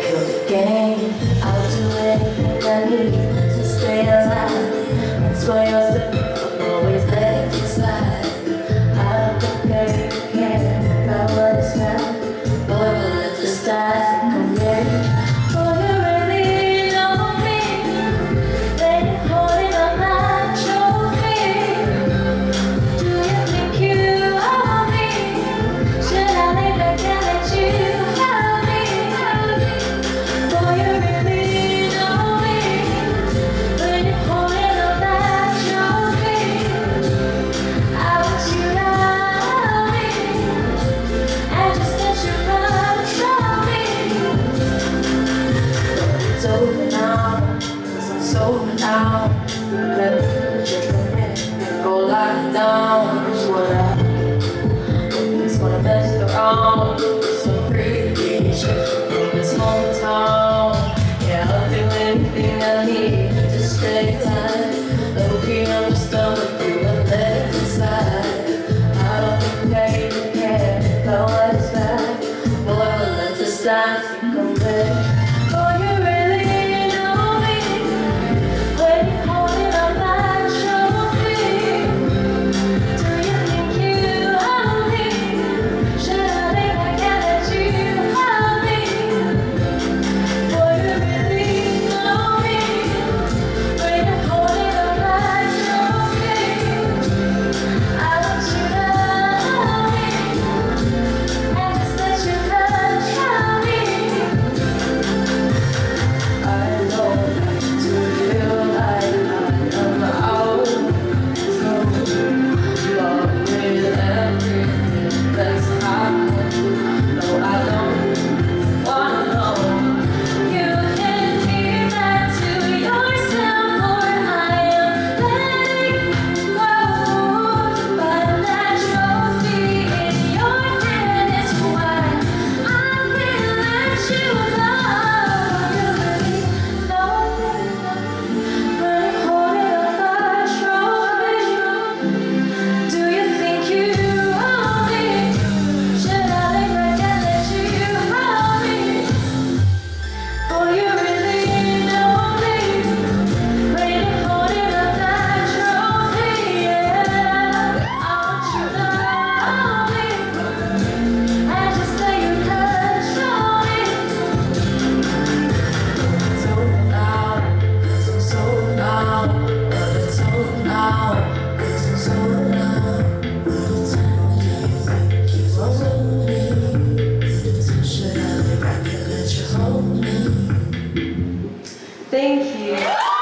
Kill the game, I'll do anything I need to stay alive. That's why you're still always letting it slide. I don't think I even care about what is found. Boy, we'll let the stars come in. It's over now, 'cause I'm sober now. Let me just and go lie down. It's what I just wanna mess around. It's so pretty in this hometown. Yeah, I'll do anything I need to stay alive. Low-key, I'm just done with you and let it slide. I don't think I even care about what is bad. Boy, we'll let the stars come back. Thank you.